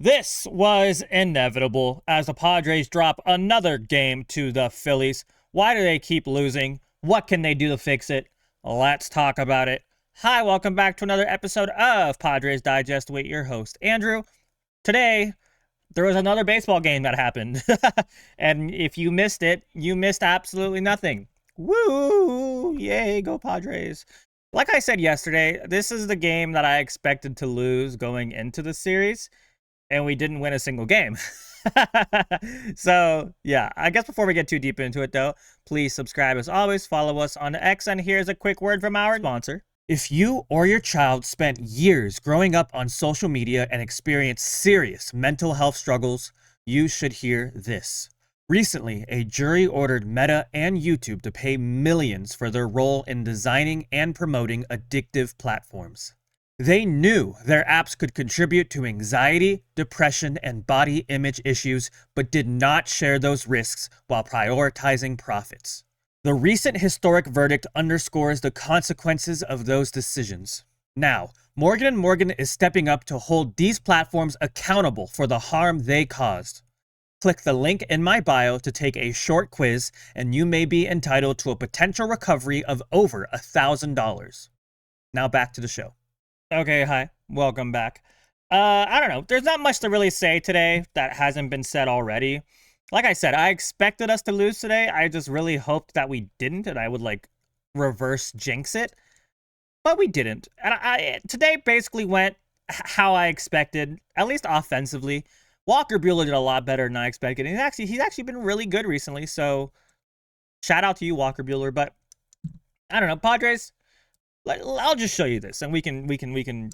This was inevitable as the Padres drop another game to the Phillies. Why do they keep losing? What can they do to fix it? Let's talk about it. Hi, welcome back to another episode of Padres Digest with your host, Andrew. Today, there was another baseball game that happened. And if you missed it, you missed absolutely nothing. Woo! Yay, go Padres. Like I said yesterday, this is the game that I expected to lose going into the series, and we didn't win a single game. So, yeah, I guess before we get too deep into it, though, please subscribe as always, follow us on X, and here's a quick word from our sponsor. If you or your child spent years growing up on social media and experienced serious mental health struggles, you should hear this. Recently, a jury ordered Meta and YouTube to pay millions for their role in designing and promoting addictive platforms. They knew their apps could contribute to anxiety, depression, and body image issues, but did not share those risks while prioritizing profits. The recent historic verdict underscores the consequences of those decisions. Now, Morgan & Morgan is stepping up to hold these platforms accountable for the harm they caused. Click the link in my bio to take a short quiz, and you may be entitled to a potential recovery of over $1,000. Now back to the show. Okay, hi. Welcome back. I don't know. There's not much to really say today that hasn't been said already. Like I said, I expected us to lose today. I just really hoped that we didn't, and I would, reverse jinx it. But we didn't. And today basically went how I expected, at least offensively. Walker Buehler did a lot better than I expected. And he's actually been really good recently, so shout out to you, Walker Buehler. But I don't know, Padres, I'll just show you this, and we can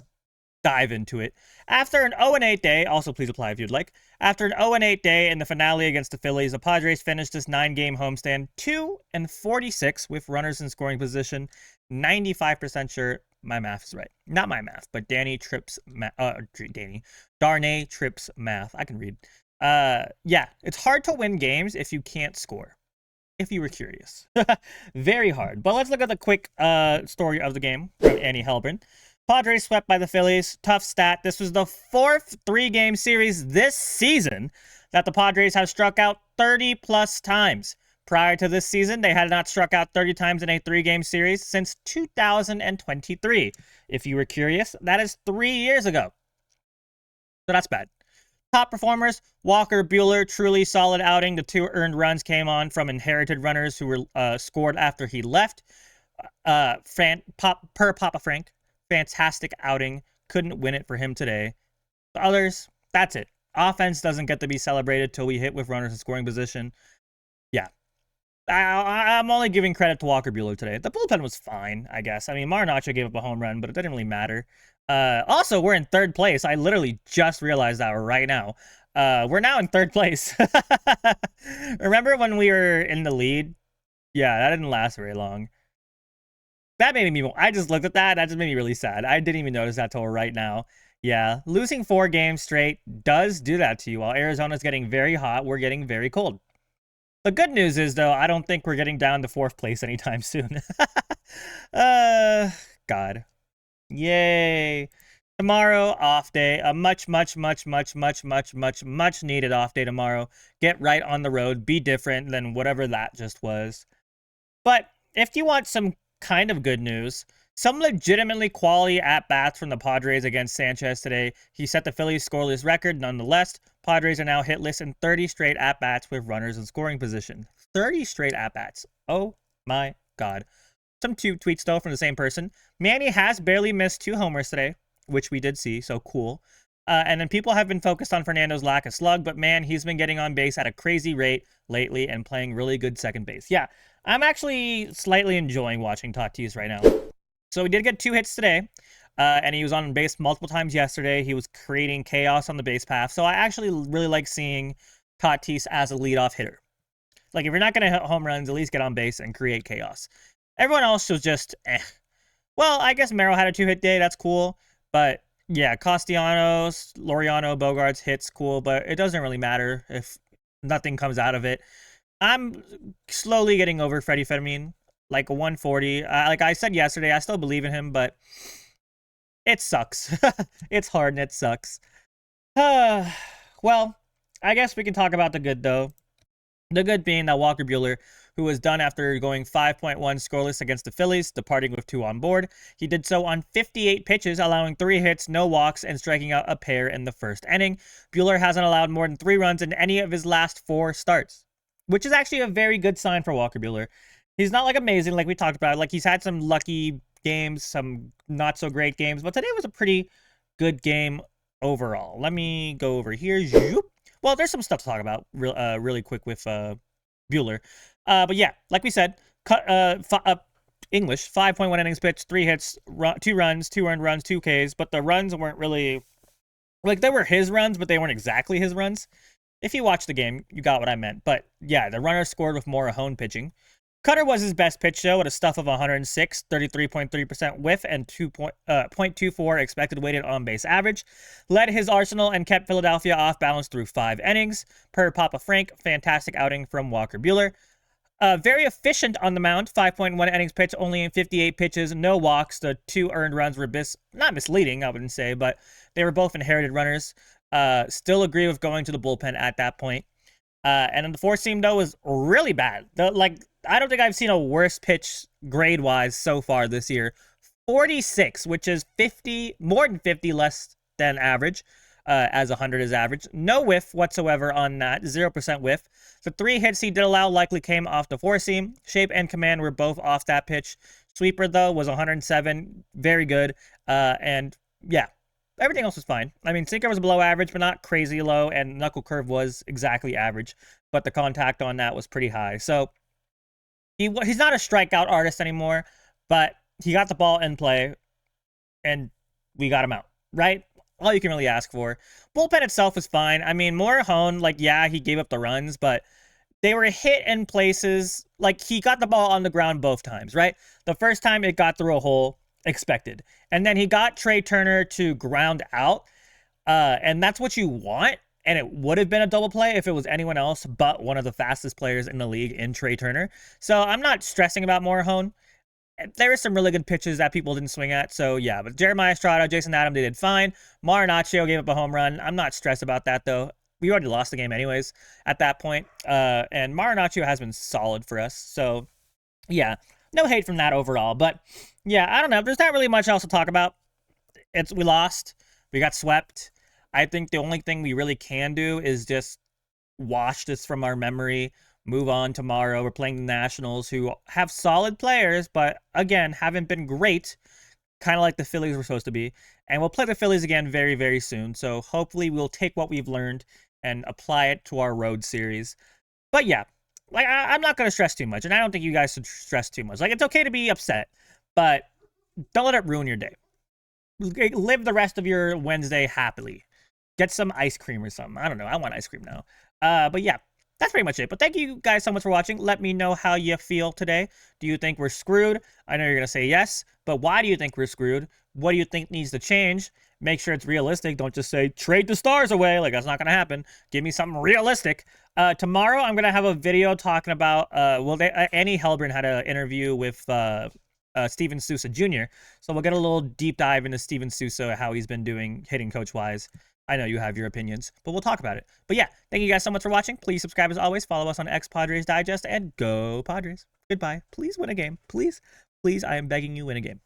dive into it. After an 0-8 day, also please apply if you'd like. After an 0-8 day in the finale against the Phillies, the Padres finished this 9-game homestand 2-46 with runners in scoring position. 95% sure my math is right. Not my math, but Darnay Tripp's math. I can read. Yeah, it's hard to win games if you can't score. If you were curious. Very hard. But let's look at the quick story of the game from Annie Helbrin. Padres swept by the Phillies. Tough stat. This was the fourth 3-game series this season that the Padres have struck out 30-plus times. Prior to this season, they had not struck out 30 times in a 3-game series since 2023. If you were curious, that is 3 years ago. So that's bad. Top performers, Walker Buehler, truly solid outing. The 2 earned runs came on from inherited runners who were scored after he left. Papa Frank, fantastic outing. Couldn't win it for him today. The others, that's it. Offense doesn't get to be celebrated till we hit with runners in scoring position. Yeah. I'm only giving credit to Walker Buehler today. The bullpen was fine, I guess. I mean, Marinaccio gave up a home run, but it didn't really matter. Also, we're in third place. I literally just realized that right now. We're now in third place. Remember when we were in the lead? Yeah, that didn't last very long. That made me, I just looked at that. That just made me really sad. I didn't even notice that till right now. Yeah, losing 4 games straight does do that to you. While Arizona's getting very hot, we're getting very cold. The good news is, though, I don't think we're getting down to 4th place anytime soon. God. Yay. Tomorrow, off day. A much needed off day tomorrow. Get right on the road. Be different than whatever that just was. But if you want some kind of good news, some legitimately quality at-bats from the Padres against Sanchez today. He set the Phillies scoreless record nonetheless. Padres are now hitless in 30 straight at-bats with runners in scoring position. 30 straight at-bats. Oh my God. Some 2 tweets, though, from the same person. Manny has barely missed 2 homers today, which we did see, so cool. And then people have been focused on Fernando's lack of slug, but man, he's been getting on base at a crazy rate lately and playing really good second base. Yeah, I'm actually slightly enjoying watching Tatis right now. So he did get 2 hits today, and he was on base multiple times yesterday. He was creating chaos on the base path. So I actually really like seeing Tatis as a leadoff hitter. Like, if you're not going to hit home runs, at least get on base and create chaos. Everyone else was just, eh. Well, I guess Merrill had a 2-hit day. That's cool. But, yeah, Castellanos, Laureano, Bogaerts hits, cool. But it doesn't really matter if nothing comes out of it. I'm slowly getting over Freddie Fermin. Like a 140. Like I said yesterday, I still believe in him, but it sucks. It's hard and it sucks. Well, I guess we can talk about the good, though. The good being that Walker Buehler, who was done after going 5.1 scoreless against the Phillies, departing with 2 on board, he did so on 58 pitches, allowing 3 hits, no walks, and striking out a pair in the first inning. Buehler hasn't allowed more than 3 runs in any of his last 4 starts, which is actually a very good sign for Walker Buehler. He's not like amazing, like we talked about. Like, he's had some lucky games, some not so great games, but today was a pretty good game overall. Let me go over here. Well, there's some stuff to talk about really quick with Buehler. But yeah, like we said, English, 5.1 innings pitched, 3 hits, 2 runs, 2 earned runs, 2 Ks, but the runs weren't really, like, they were his runs, but they weren't exactly his runs. If you watched the game, you got what I meant. But yeah, the runner scored with more Ahone pitching. Cutter was his best pitch, though, at a stuff of 106, 33.3% whiff, and 0.24 expected weighted on-base average. Led his arsenal and kept Philadelphia off balance through 5 innings. Per Papa Frank, fantastic outing from Walker Buehler. Very efficient on the mound, 5.1 innings pitched, only in 58 pitches, no walks. The 2 earned runs were not misleading, I wouldn't say, but they were both inherited runners. Still agree with going to the bullpen at that point. And then the 4 seam, though, was really bad. I don't think I've seen a worse pitch grade-wise so far this year. 46, which is 50, more than 50 less than average, as 100 is average. No whiff whatsoever on that, 0% whiff. The 3 hits he did allow likely came off the 4 seam. Shape and command were both off that pitch. Sweeper, though, was 107, very good. And yeah, everything else was fine. I mean, sinker was below average, but not crazy low, and knuckle curve was exactly average, but the contact on that was pretty high. So he's not a strikeout artist anymore, but he got the ball in play, and we got him out, right? All you can really ask for. Bullpen itself was fine. I mean, Ahone, like, yeah, he gave up the runs, but they were hit in places. Like, he got the ball on the ground both times, right? The first time it got through a hole, expected. And then he got Trey Turner to ground out, and that's what you want. And it would have been a double play if it was anyone else but one of the fastest players in the league in Trey Turner. So I'm not stressing about Ahone. There were some really good pitches that people didn't swing at. So yeah, but Jeremiah Estrada, Jason Adam, they did fine. Marinaccio gave up a home run. I'm not stressed about that, though. We already lost the game anyways at that point. And Marinaccio has been solid for us. So yeah, no hate from that overall. But yeah, I don't know. There's not really much else to talk about. We lost. We got swept. I think the only thing we really can do is just wash this from our memory, move on tomorrow. We're playing the Nationals, who have solid players, but again, haven't been great, kind of like the Phillies were supposed to be. And we'll play the Phillies again very, very soon. So hopefully we'll take what we've learned and apply it to our road series. But yeah, like, I'm not going to stress too much, and I don't think you guys should stress too much. Like, it's okay to be upset, but don't let it ruin your day. Live the rest of your Wednesday happily. Get some ice cream or something. I don't know. I want ice cream now. But yeah, that's pretty much it. But thank you guys so much for watching. Let me know how you feel today. Do you think we're screwed? I know you're going to say yes, but why do you think we're screwed? What do you think needs to change? Make sure it's realistic. Don't just say, trade the stars away. Like, that's not going to happen. Give me something realistic. Tomorrow, I'm going to have a video talking about, Annie Helbrin had an interview with Steven Souza Jr. So we'll get a little deep dive into Steven Souza, how he's been doing hitting coach-wise. I know you have your opinions, but we'll talk about it. But yeah, thank you guys so much for watching. Please subscribe as always. Follow us on Padres Digest, and go Padres. Goodbye. Please win a game. Please, I am begging you, win a game.